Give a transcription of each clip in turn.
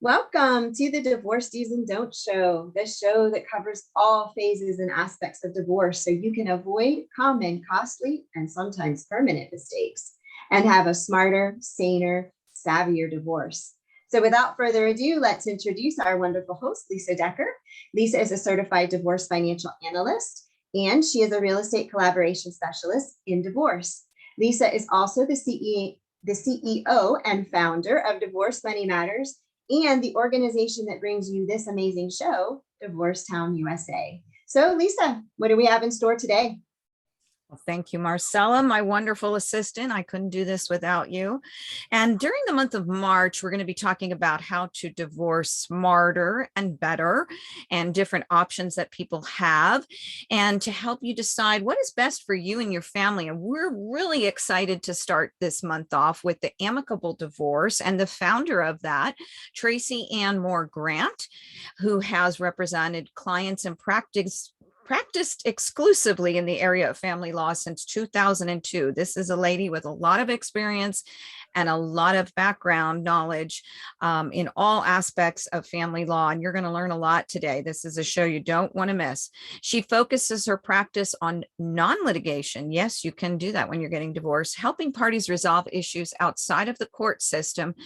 Welcome to the Divorce Do's and Don'ts show, the show that covers all phases and aspects of divorce so you can avoid common, costly, and sometimes permanent mistakes and have a smarter, saner, savvier divorce. So without further ado, let's introduce our wonderful host, Lisa Decker. Lisa is a certified divorce financial analyst, and she is a real estate collaboration specialist in divorce. Lisa is also the CEO and founder of Divorce Money Matters, and the organization that brings you this amazing show, Divorce Town USA. So Lisa, what do we have in store today? Well, thank you, Marcella, my wonderful assistant. I couldn't do this without you. And during the month of March, we're going to be talking about how to divorce smarter and better and different options that people have and to help you decide what is best for you and your family. And we're really excited to start this month off with the Amicable Divorce and the founder of that, Tracy Ann Moore Grant, who has represented clients and practiced exclusively in the area of family law since 2002. This is a lady with a lot of experience and a lot of background knowledge in all aspects of family law. And you're going to learn a lot today. This is a show you don't want to miss. She focuses her practice on non-litigation. Yes, you can do that when you're getting divorced, helping parties resolve issues outside of the court system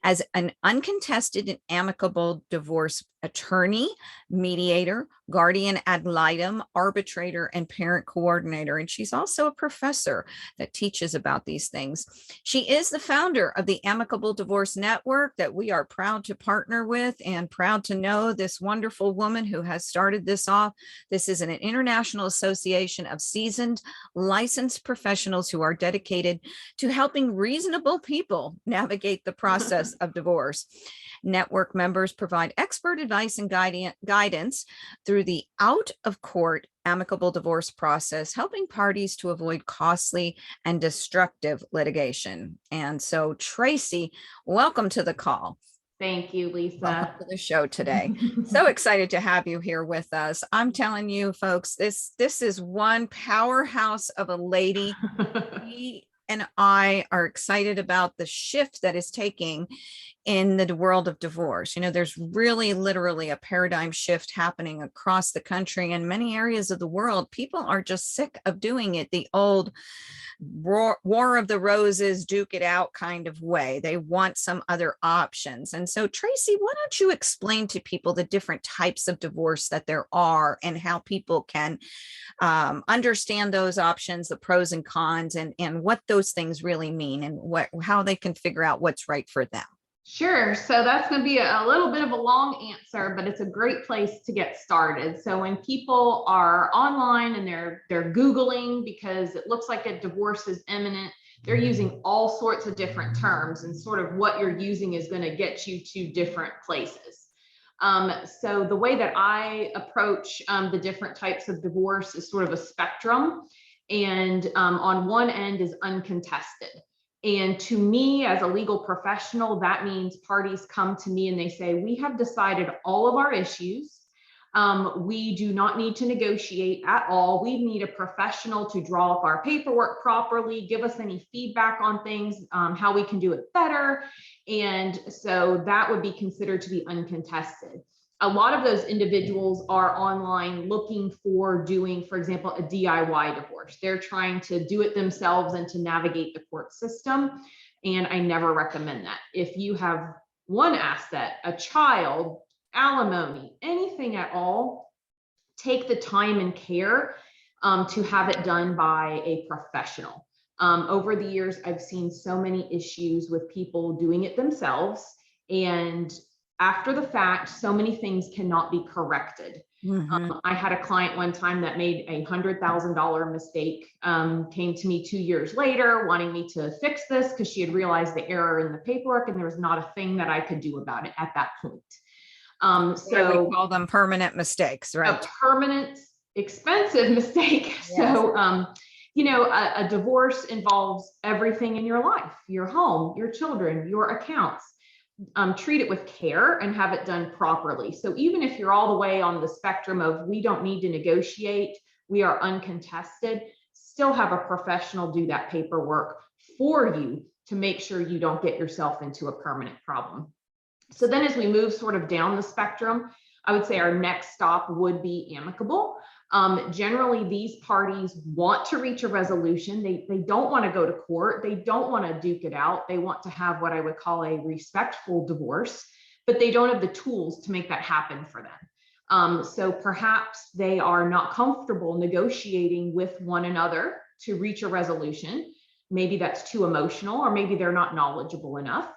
as an uncontested and amicable divorce attorney, mediator, guardian ad litem, arbitrator, and parent coordinator. And she's also a professor that teaches about these things. She is the founder of the Amicable Divorce Network that we are proud to partner with and proud to know this wonderful woman who has started this off. This is an international association of seasoned, licensed professionals who are dedicated to helping reasonable people navigate the process of divorce. Network members provide expert advice and guidance through the out-of-court amicable divorce process, helping parties to avoid costly and destructive litigation. And so, Tracy, welcome to the call. Thank you, Lisa. Welcome to the show today. So excited to have you here with us. I'm telling you, folks, this is one powerhouse of a lady. We and I are excited about the shift that is taking in the world of divorce. You know, there's really literally a paradigm shift happening across the country and many areas of the world. People are just sick of doing it the old war of the roses, duke it out kind of way. They want some other options. And so, Tracy, why don't you explain to people the different types of divorce that there are and how people can understand those options, the pros and cons, and what those things really mean and how they can figure out what's right for them. Sure. So that's going to be a little bit of a long answer, but it's a great place to get started. So when people are online and they're Googling because it looks like a divorce is imminent, they're using all sorts of different terms, and sort of what you're using is going to get you to different places. So the way that I approach the different types of divorce is sort of a spectrum. And on one end is uncontested. And to me, as a legal professional, that means parties come to me and they say, we have decided all of our issues. We do not need to negotiate at all. We need a professional to draw up our paperwork properly, give us any feedback on things, how we can do it better. And so that would be considered to be uncontested. A lot of those individuals are online looking for doing, for example, a DIY divorce. They're trying to do it themselves and to navigate the court system. And I never recommend that. If you have one asset, a child, alimony, anything at all, take the time and care to have it done by a professional. Over the years, I've seen so many issues with people doing it themselves, and after the fact, so many things cannot be corrected. Mm-hmm. I had a client one time that made $100,000 mistake, came to me 2 years later wanting me to fix this because she had realized the error in the paperwork and there was not a thing that I could do about it at that point. So we call them permanent mistakes, right? A permanent, expensive mistake. Yes. So, you know, a divorce involves everything in your life, your home, your children, your accounts. Treat it with care and have it done properly. So even if you're all the way on the spectrum of we don't need to negotiate, we are uncontested, still have a professional do that paperwork for you to make sure you don't get yourself into a permanent problem. So then as we move sort of down the spectrum, I would say our next stop would be amicable. Generally, these parties want to reach a resolution. They don't want to go to court. They don't want to duke it out. They want to have what I would call a respectful divorce, but they don't have the tools to make that happen for them. So perhaps they are not comfortable negotiating with one another to reach a resolution. Maybe that's too emotional, or maybe they're not knowledgeable enough.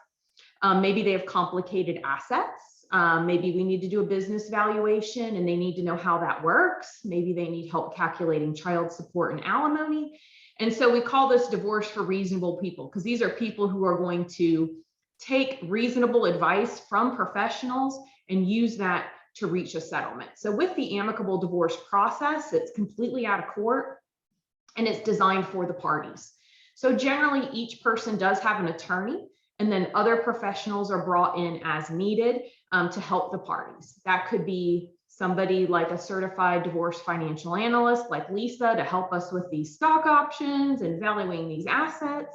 Maybe they have complicated assets. Maybe we need to do a business valuation and they need to know how that works. Maybe they need help calculating child support and alimony. And so we call this divorce for reasonable people, because these are people who are going to take reasonable advice from professionals and use that to reach a settlement. So with the amicable divorce process, it's completely out of court and it's designed for the parties. So generally each person does have an attorney, and then other professionals are brought in as needed to help the parties. That could be somebody like a certified divorce financial analyst like Lisa to help us with these stock options and valuing these assets.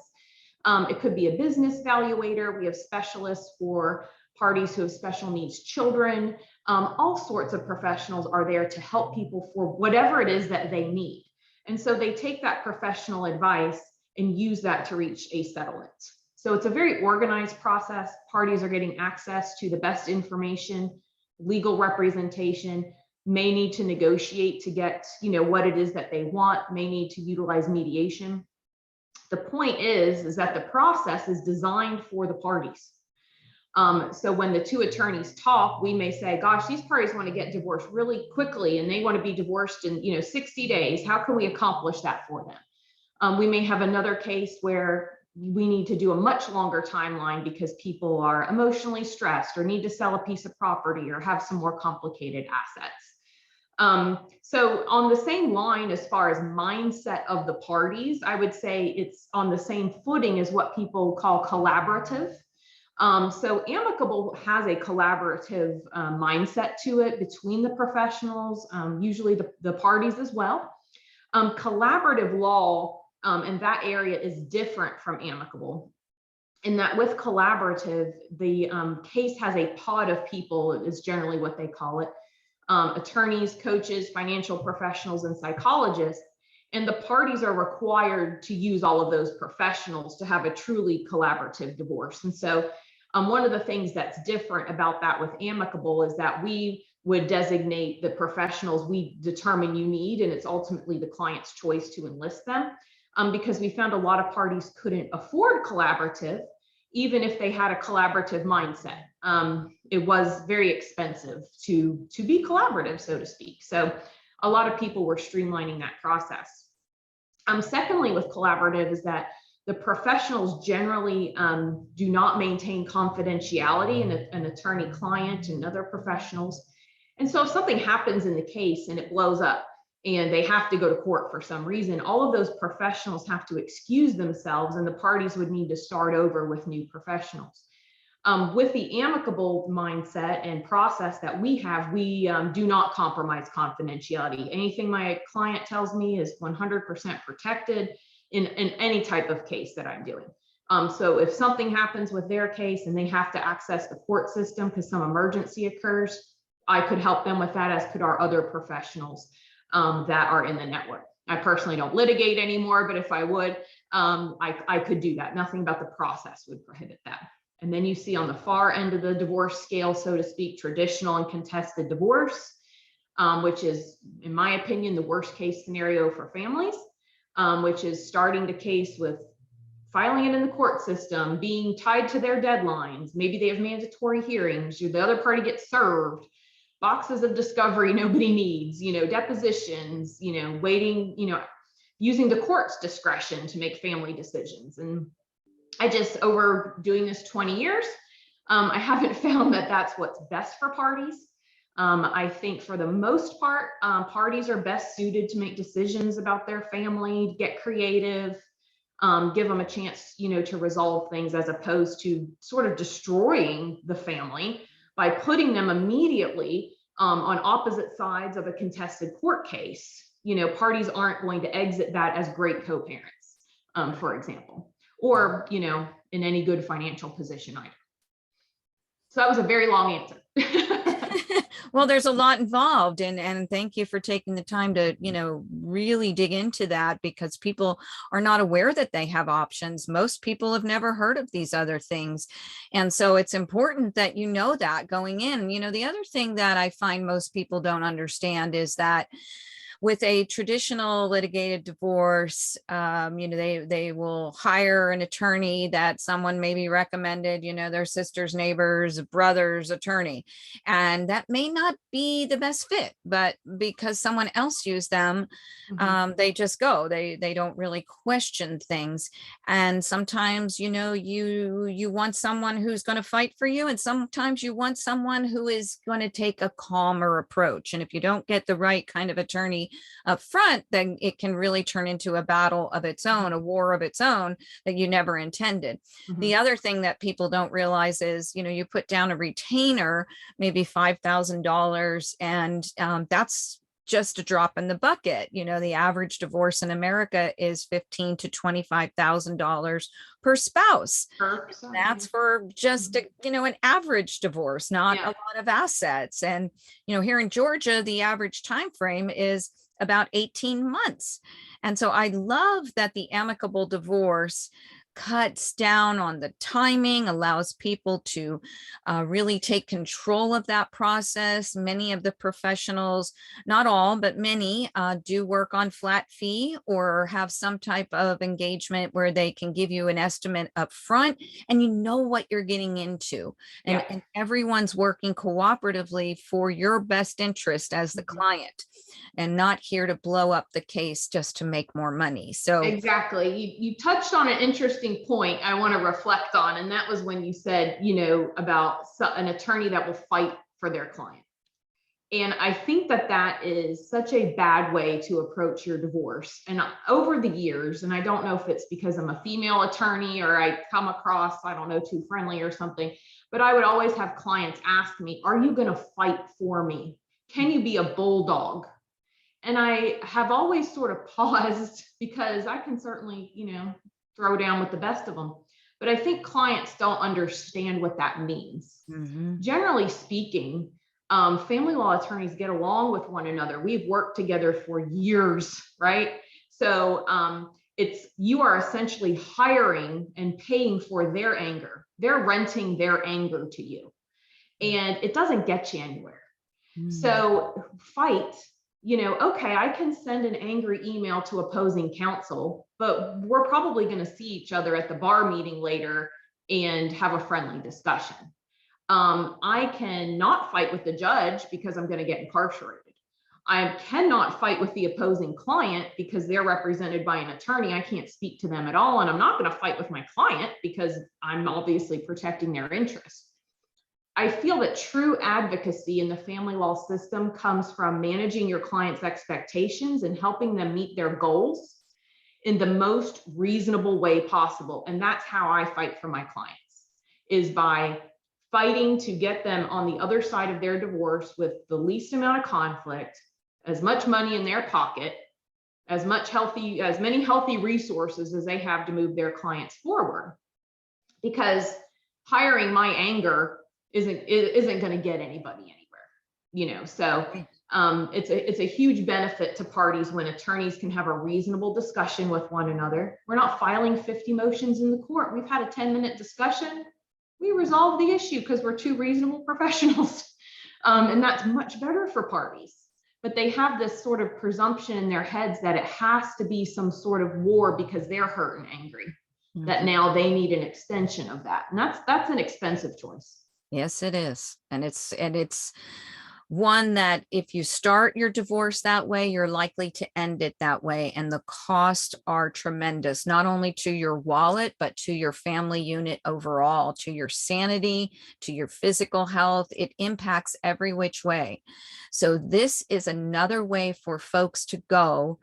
It could be a business valuator. We have specialists for parties who have special needs children. All sorts of professionals are there to help people for whatever it is that they need. And so they take that professional advice and use that to reach a settlement. So it's a very organized process. Parties are getting access to the best information, legal representation, may need to negotiate to get, what it is that they want, may need to utilize mediation. The point is that the process is designed for the parties. So when the two attorneys talk, we may say, gosh, these parties want to get divorced really quickly and they want to be divorced in 60 days. How can we accomplish that for them? We may have another case where we need to do a much longer timeline because people are emotionally stressed or need to sell a piece of property or have some more complicated assets. So on the same line, as far as mindset of the parties, I would say it's on the same footing as what people call collaborative. So amicable has a collaborative mindset to it between the professionals, usually the parties as well. Collaborative law in that area is different from amicable, in that with collaborative, the case has a pod of people, is generally what they call it, attorneys, coaches, financial professionals, and psychologists. And the parties are required to use all of those professionals to have a truly collaborative divorce. And so one of the things that's different about that with amicable is that we would designate the professionals we determine you need, and it's ultimately the client's choice to enlist them. Because we found a lot of parties couldn't afford collaborative, even if they had a collaborative mindset. It was very expensive to be collaborative, so to speak. So a lot of people were streamlining that process. Secondly, with collaborative is that the professionals generally do not maintain confidentiality in an attorney-client and other professionals. And so if something happens in the case and it blows up, and they have to go to court for some reason, all of those professionals have to excuse themselves and the parties would need to start over with new professionals. With the amicable mindset and process that we have, we do not compromise confidentiality. Anything my client tells me is 100% protected in any type of case that I'm doing. So if something happens with their case and they have to access the court system because some emergency occurs, I could help them with that, as could our other professionals that are in the network. I personally don't litigate anymore, but if I would, I could do that. Nothing about the process would prohibit that. And then you see on the far end of the divorce scale, so to speak, traditional and contested divorce, which is, in my opinion, the worst case scenario for families, which is starting the case with filing it in the court system, being tied to their deadlines. Maybe they have mandatory hearings, the other party gets served, boxes of discovery nobody needs, depositions, waiting, using the court's discretion to make family decisions. And I just, over doing this 20 years, I haven't found that that's what's best for parties. I think for the most part, parties are best suited to make decisions about their family, get creative, give them a chance, to resolve things, as opposed to sort of destroying the family by putting them immediately on opposite sides of a contested court case. Parties aren't going to exit that as great co-parents, for example, or, in any good financial position either. So that was a very long answer. Well, there's a lot involved, and thank you for taking the time to, really dig into that, because people are not aware that they have options. Most people have never heard of these other things. And so it's important that you know that going in. The other thing that I find most people don't understand is that with a traditional litigated divorce, they will hire an attorney that someone maybe recommended, their sister's neighbor's brother's attorney. And that may not be the best fit, but because someone else used them, they just go. They don't really question things. And sometimes, you want someone who's going to fight for you, and sometimes you want someone who is going to take a calmer approach. And if you don't get the right kind of attorney up front, then it can really turn into a battle of its own, a war of its own that you never intended. The other thing that people don't realize is, you put down a retainer, maybe $5,000, and that's just a drop in the bucket. The average divorce in America is $15,000 to $25,000 per spouse. That's for just an average divorce, not a lot of assets. And here in Georgia, the average time frame is about 18 months. And so I love that the amicable divorce cuts down on the timing, allows people to really take control of that process. Many of the professionals, not all, but many do work on flat fee or have some type of engagement where they can give you an estimate up front and you know what you're getting into. And everyone's working cooperatively for your best interest as the client, and not here to blow up the case just to make more money. So exactly. You touched on an interesting point I want to reflect on. And that was when you said, about an attorney that will fight for their client. And I think that is such a bad way to approach your divorce. And over the years, and I don't know if it's because I'm a female attorney or I come across, I don't know, too friendly or something, but I would always have clients ask me, are you going to fight for me? Can you be a bulldog? And I have always sort of paused because I can certainly, throw down with the best of them. But I think clients don't understand what that means. Generally speaking, family law attorneys get along with one another. We've worked together for years, right? So you are essentially hiring and paying for their anger. They're renting their anger to you. And it doesn't get you anywhere. So fight. Okay, I can send an angry email to opposing counsel, but we're probably going to see each other at the bar meeting later and have a friendly discussion. I cannot fight with the judge because I'm going to get incarcerated. I cannot fight with the opposing client because they're represented by an attorney. I can't speak to them at all. And I'm not going to fight with my client because I'm obviously protecting their interests. I feel that true advocacy in the family law system comes from managing your client's expectations and helping them meet their goals in the most reasonable way possible. And that's how I fight for my clients, is by fighting to get them on the other side of their divorce with the least amount of conflict, as much money in their pocket, as many healthy resources as they have to move their clients forward. Because hiring my anger isn't going to get anybody anywhere, so it's a huge benefit to parties when attorneys can have a reasonable discussion with one another. We're not filing 50 motions in the court. We've had a 10-minute discussion. We resolve the issue because we're two reasonable professionals, and that's much better for parties. But they have this sort of presumption in their heads that it has to be some sort of war because they're hurt and angry, that now they need an extension of that, and that's an expensive choice. Yes, it is. And it's one that if you start your divorce that way, you're likely to end it that way. And the costs are tremendous, not only to your wallet, but to your family unit overall, to your sanity, to your physical health. It impacts every which way. So this is another way for folks to go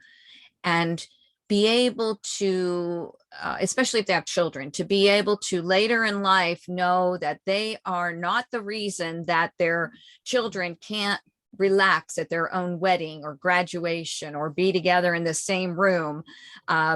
and be able to, especially if they have children, to be able to later in life know that they are not the reason that their children can't relax at their own wedding or graduation or be together in the same room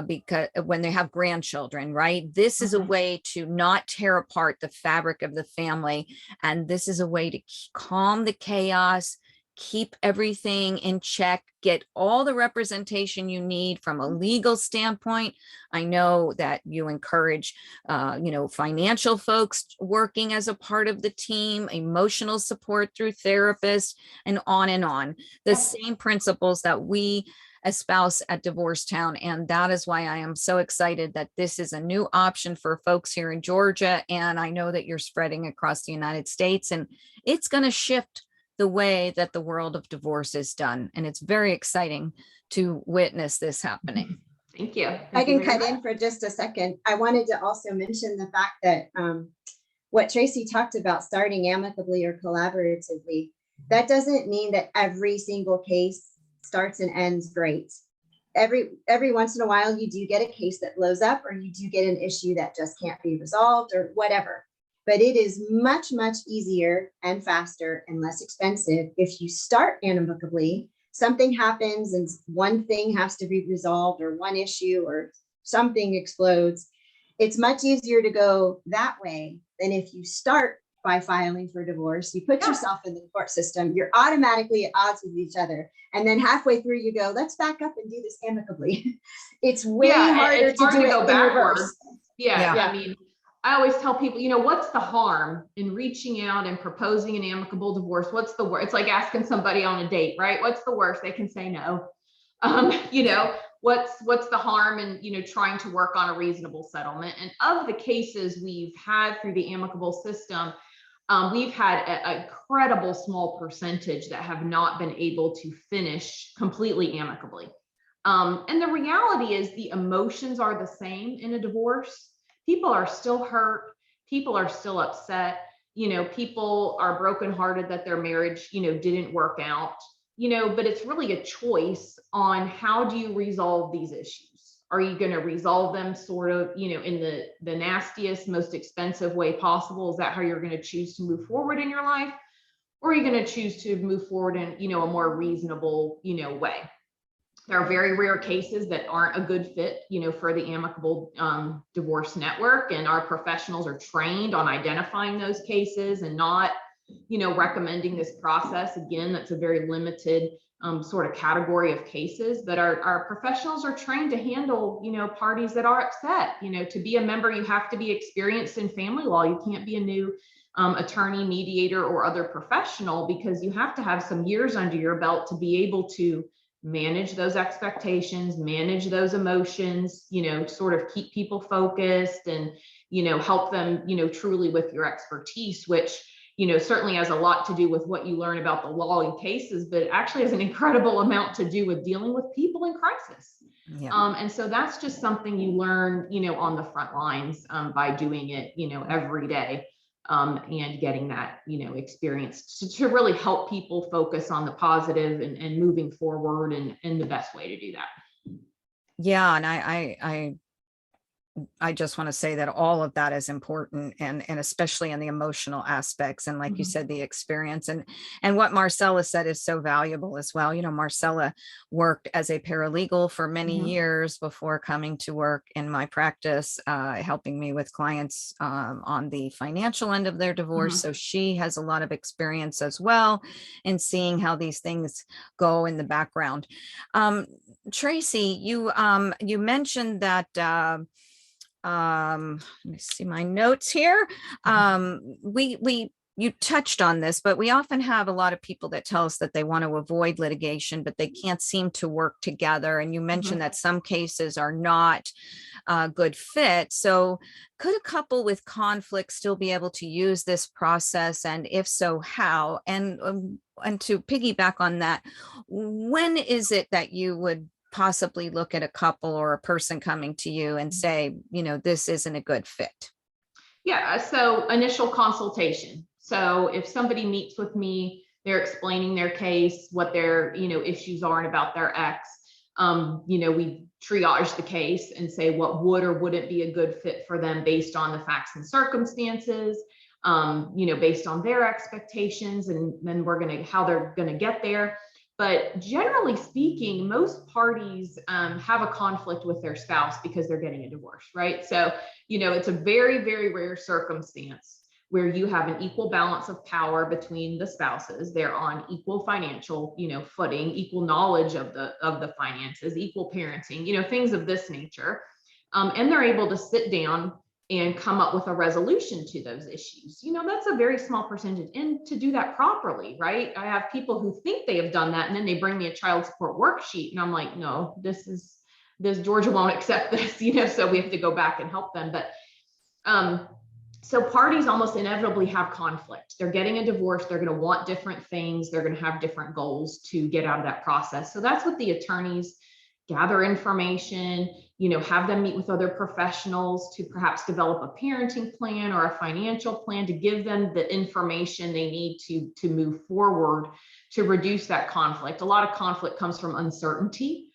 because when they have grandchildren, right? This is a way to not tear apart the fabric of the family. And this is a way to calm the chaos, keep everything in check, get all the representation you need from a legal standpoint. I know that you encourage, financial folks working as a part of the team, emotional support through therapists, and on and on. The same principles that we espouse at Divorce Town. And that is why I am so excited that this is a new option for folks here in Georgia. And I know that you're spreading across the United States, and it's going to shift the way that the world of divorce is done. And it's very exciting to witness this happening. Thank you. I can cut in for just a second. I wanted to also mention the fact that what Tracy talked about, starting amicably or collaboratively, that doesn't mean that every single case starts and ends great. Every once in a while, you do get a case that blows up, or you do get an issue that just can't be resolved or whatever. But it is much, much easier and faster and less expensive if you start amicably. Something happens and one thing has to be resolved, or one issue or something explodes. It's much easier to go that way than if you start by filing for divorce. You put yourself in the court system, you're automatically at odds with each other. And then halfway through you go, let's back up and do this amicably. It's way harder to do it in reverse. Yeah. I mean, I always tell people, what's the harm in reaching out and proposing an amicable divorce? What's the worst? It's like asking somebody on a date, right? What's the worst? They can say no. What's the harm in, trying to work on a reasonable settlement? And of the cases we've had through the amicable system, we've had an incredible small percentage that have not been able to finish completely amicably. And the reality is the emotions are the same in a divorce. People are still hurt. People are still upset. People are brokenhearted that their marriage, didn't work out, but it's really a choice on how do you resolve these issues? Are you going to resolve them sort of, in the nastiest, most expensive way possible? Is that how you're going to choose to move forward in your life? Or are you going to choose to move forward in, a more reasonable, way? There are very rare cases that aren't a good fit, for the Amicable Divorce Network, and our professionals are trained on identifying those cases and not, recommending this process. Again, that's a very limited sort of category of cases, but our professionals are trained to handle, parties that are upset. To be a member, you have to be experienced in family law. You can't be a new attorney, mediator, or other professional, because you have to have some years under your belt to be able to manage those expectations, manage those emotions, sort of keep people focused and, help them, truly with your expertise, which, certainly has a lot to do with what you learn about the law in cases, but it actually has an incredible amount to do with dealing with people in crisis. Yeah. And so that's just something you learn, on the front lines by doing it, every day. And getting that, experience to really help people focus on the positive and moving forward and the best way to do that. Yeah. And I just want to say that all of that is important, and especially in the emotional aspects. And like you said, the experience and what Marcella said is so valuable as well. Marcella worked as a paralegal for many years before coming to work in my practice, helping me with clients on the financial end of their divorce. So she has a lot of experience as well in seeing how these things go in the background. Tracy, you mentioned that let me see my notes here. You touched on this, but we often have a lot of people that tell us that they want to avoid litigation, but they can't seem to work together. And you mentioned that some cases are not a good fit. So could a couple with conflict still be able to use this process? And if so, how? And to piggyback on that, when is it that you would possibly look at a couple or a person coming to you and say, this isn't a good fit? Yeah. So initial consultation. So if somebody meets with me, they're explaining their case, what their, issues are and about their ex, we triage the case and say what would or wouldn't be a good fit for them based on the facts and circumstances. based on their expectations, and then how they're going to get there. But generally speaking, most parties have a conflict with their spouse because they're getting a divorce, right? So, it's a very, very rare circumstance where you have an equal balance of power between the spouses. They're on equal financial, footing, equal knowledge of the finances, equal parenting, things of this nature. And they're able to sit down and come up with a resolution to those issues. That's a very small percentage. And to do that properly, right? I have people who think they have done that, and then they bring me a child support worksheet, and I'm like, no, this Georgia won't accept this, so we have to go back and help them. But so parties almost inevitably have conflict. They're getting a divorce. They're going to want different things. They're going to have different goals to get out of that process. So that's what the attorneys gather information, have them meet with other professionals to perhaps develop a parenting plan or a financial plan to give them the information they need to move forward to reduce that conflict. A lot of conflict comes from uncertainty.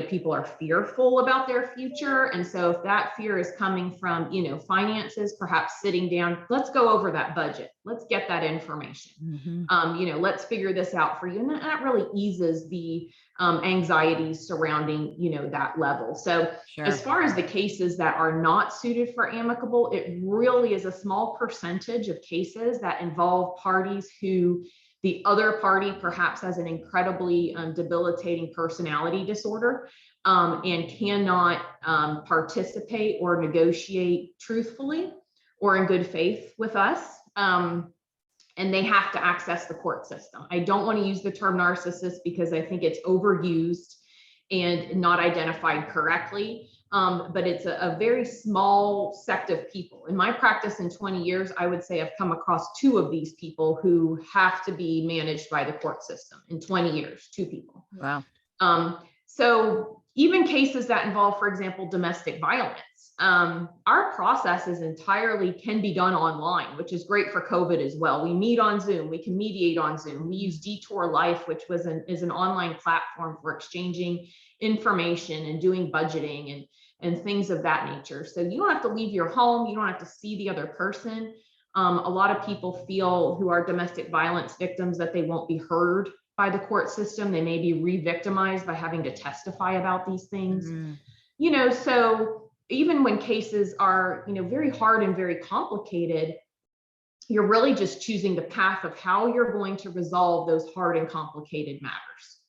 People are fearful about their future. And so if that fear is coming from, finances, perhaps sitting down, let's go over that budget. Let's get that information. Let's figure this out for you. And that really eases the anxieties surrounding, that level. So Sure. As far as the cases that are not suited for amicable, it really is a small percentage of cases that involve parties who the other party perhaps has an incredibly debilitating personality disorder and cannot participate or negotiate truthfully or in good faith with us. And they have to access the court system. I don't want to use the term narcissist because I think it's overused and not identified correctly. But it's a very small sect of people. In my practice in 20 years, I would say I've come across 2 of these people who have to be managed by the court system. In 20 years, 2 people. Wow. So even cases that involve, for example, domestic violence, our process can be done online, which is great for COVID as well. We meet on Zoom, we can mediate on Zoom. We use Detour Life, which is an online platform for exchanging information and doing budgeting and things of that nature. So you don't have to leave your home. You don't have to see the other person. A lot of people feel who are domestic violence victims that they won't be heard by the court system. They may be re-victimized by having to testify about these things. So even when cases are, very hard and very complicated, you're really just choosing the path of how you're going to resolve those hard and complicated matters.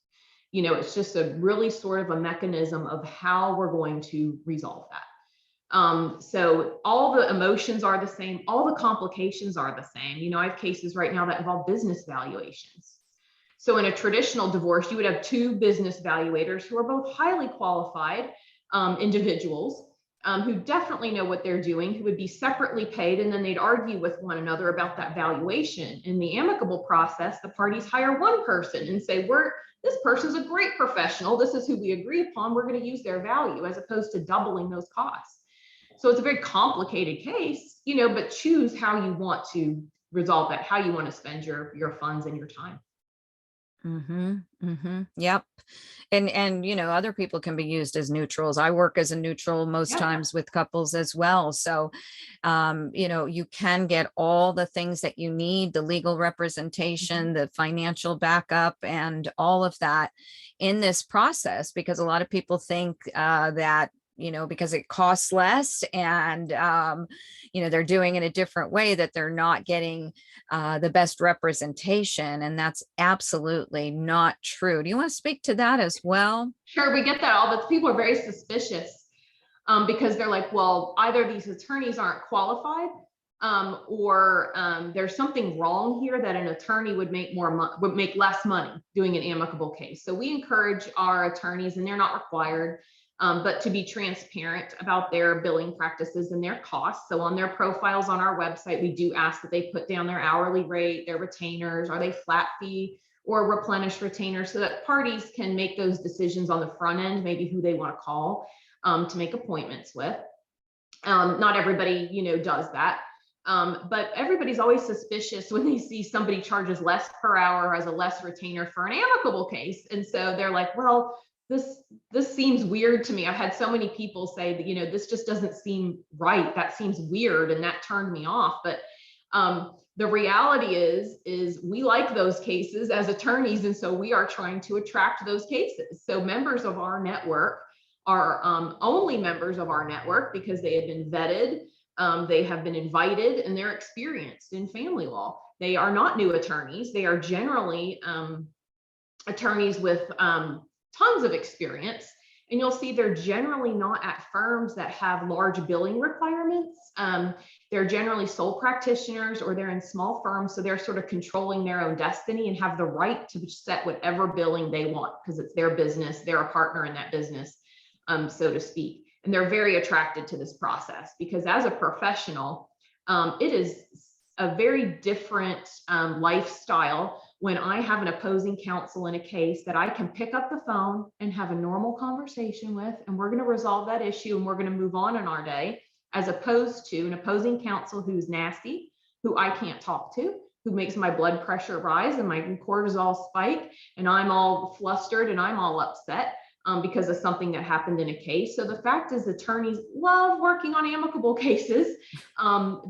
It's just a really sort of a mechanism of how we're going to resolve that. So all the emotions are the same. All the complications are the same. I have cases right now that involve business valuations. So in a traditional divorce, you would have 2 business valuators who are both highly qualified individuals who definitely know what they're doing, who would be separately paid, and then they'd argue with one another about that valuation. In the amicable process, the parties hire one person and say, this person's a great professional. This is who we agree upon. We're going to use their value, as opposed to doubling those costs. So it's a very complicated case, but choose how you want to resolve that, how you want to spend your funds and your time. Yep. And other people can be used as neutrals. I work as a neutral most times with couples as well. So, you can get all the things that you need, the legal representation, the financial backup, and all of that in this process, because a lot of people think that because it costs less and, they're doing it a different way, that they're not getting the best representation. And that's absolutely not true. Do you want to speak to that as well? Sure. We get that all, but people are very suspicious because they're like, well, either these attorneys aren't qualified or there's something wrong here that an attorney would make less money doing an amicable case. So we encourage our attorneys, and they're not required, but to be transparent about their billing practices and their costs. So on their profiles on our website, we do ask that they put down their hourly rate, their retainers, are they flat fee or replenish retainers, so that parties can make those decisions on the front end, maybe who they want to call to make appointments with. Not everybody, does that. But everybody's always suspicious when they see somebody charges less per hour or has a less retainer for an amicable case. And so they're like, well, this seems weird to me. I've had so many people say that, this just doesn't seem right. That seems weird. And that turned me off. But The reality is we like those cases as attorneys, and so we are trying to attract those cases. So members of our network are only members of our network because they have been vetted, they have been invited, and they're experienced in family law. They are not new attorneys. They are generally attorneys with tons of experience. And you'll see they're generally not at firms that have large billing requirements. They're generally sole practitioners, or they're in small firms. So they're sort of controlling their own destiny and have the right to set whatever billing they want because it's their business. They're a partner in that business, so to speak. And they're very attracted to this process because as a professional, it is a very different lifestyle when I have an opposing counsel in a case that I can pick up the phone and have a normal conversation with, and we're going to resolve that issue and we're going to move on in our day, as opposed to an opposing counsel who's nasty, who I can't talk to, who makes my blood pressure rise and my cortisol spike, and I'm all flustered and I'm all upset because of something that happened in a case. So the fact is, attorneys love working on amicable cases.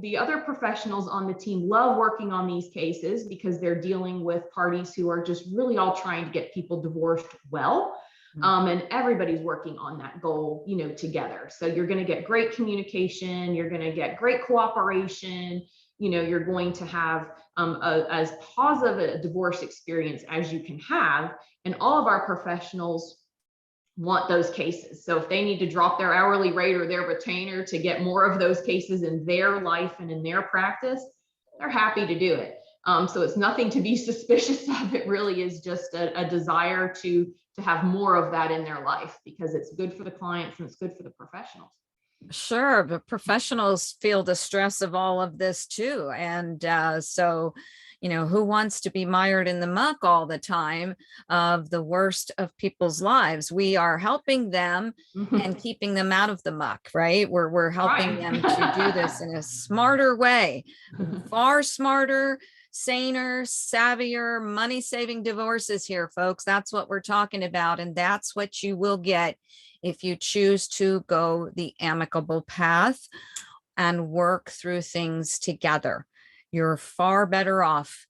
The other professionals on the team love working on these cases because they're dealing with parties who are just really all trying to get people divorced well. And everybody's working on that goal, you know, together. So you're going to get great communication, you're going to get great cooperation, you know, you're going to have as positive a divorce experience as you can have. And all of our professionals want those cases. So if they need to drop their hourly rate or their retainer to get more of those cases in their life and in their practice, they're happy to do it. So it's nothing to be suspicious of. It really is just a desire to have more of that in their life because it's good for the clients and it's good for the professionals. Sure, but professionals feel the stress of all of this too. And so, you know, who wants to be mired in the muck all the time of the worst of people's lives? We are helping them and keeping them out of the muck, right? We're helping them to do this in a smarter way, far smarter, saner, savvier, money-saving divorces here, folks. That's what we're talking about. And that's what you will get if you choose to go the amicable path and work through things together. You're far better off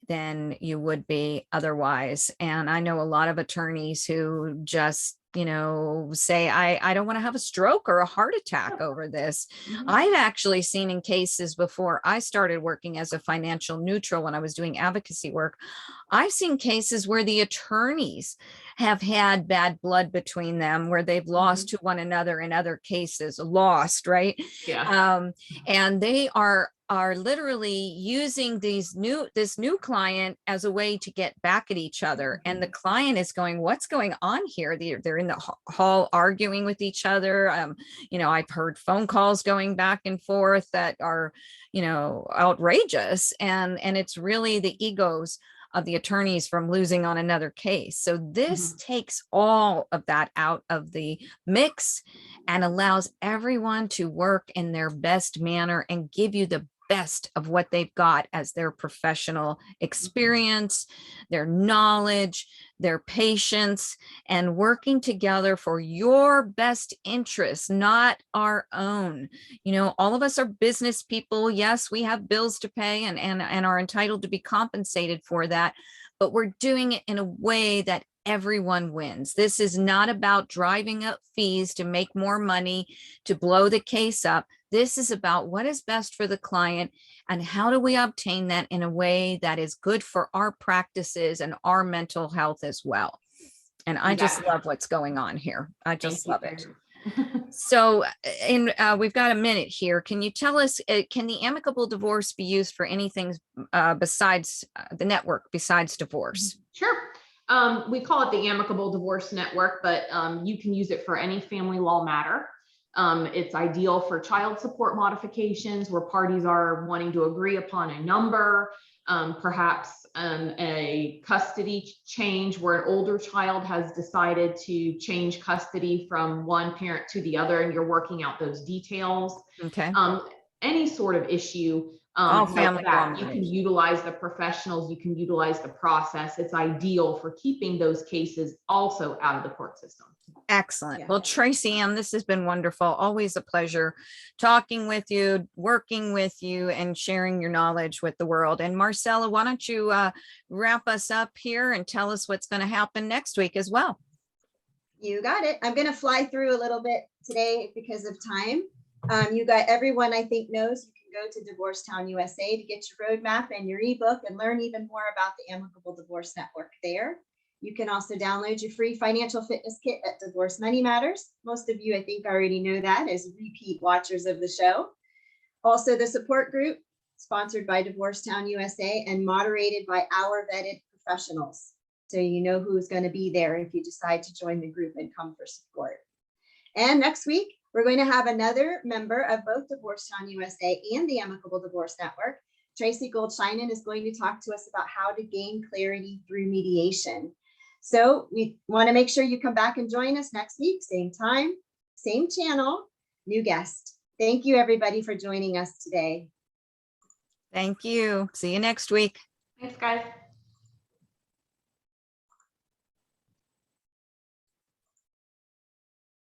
than you would be otherwise. And I know a lot of attorneys who just, you know, say, I don't want to have a stroke or a heart attack over this. I've actually seen in cases before I started working as a financial neutral when I was doing advocacy work, I've seen cases where the attorneys have had bad blood between them, where they've lost to one another in other cases, lost, right? Yeah. And they are literally using this new client as a way to get back at each other. And the client is going, what's going on here? They're in the hall arguing with each other. You know, I've heard phone calls going back and forth that are, you know, outrageous. And it's really the egos of the attorneys from losing on another case. So this takes all of that out of the mix and allows everyone to work in their best manner and give you the best of what they've got as their professional experience, their knowledge, their patience, and working together for your best interests, not our own. You know, all of us are business people. Yes, we have bills to pay and are entitled to be compensated for that, but we're doing it in a way that everyone wins. This is not about driving up fees to make more money, to blow the case up. This is about what is best for the client and how do we obtain that in a way that is good for our practices and our mental health as well. And I just love what's going on here. I just love it. So we've got a minute here. Can you tell us, can the amicable divorce be used for anything besides the network, besides divorce? Sure. We call it the Amicable Divorce Network, but you can use it for any family law matter. It's ideal for child support modifications where parties are wanting to agree upon a number, perhaps a custody change where an older child has decided to change custody from one parent to the other, and you're working out those details. Okay. Any sort of issue family that you can utilize the professionals, you can utilize the process. It's ideal for keeping those cases also out of the court system. Excellent. Yeah. Well, Tracy Ann, this has been wonderful. Always a pleasure talking with you, working with you, and sharing your knowledge with the world. And Marcella, why don't you wrap us up here and tell us what's going to happen next week as well? You got it. I'm going to fly through a little bit today because of time. You got everyone I think knows you can go to Divorce Town USA to get your roadmap and your ebook and learn even more about the Amicable Divorce Network there. You can also download your free financial fitness kit at Divorce Money Matters. Most of you, I think, already know that as repeat watchers of the show. Also, the support group, sponsored by Divorce Town USA and moderated by our vetted professionals. So you know who's going to be there if you decide to join the group and come for support. And next week, we're going to have another member of both Divorce Town USA and the Amicable Divorce Network. Tracy Goldscheinen is going to talk to us about how to gain clarity through mediation. So we want to make sure you come back and join us next week, same time, same channel, new guest. Thank you, everybody, for joining us today. Thank you. See you next week. Thanks, guys.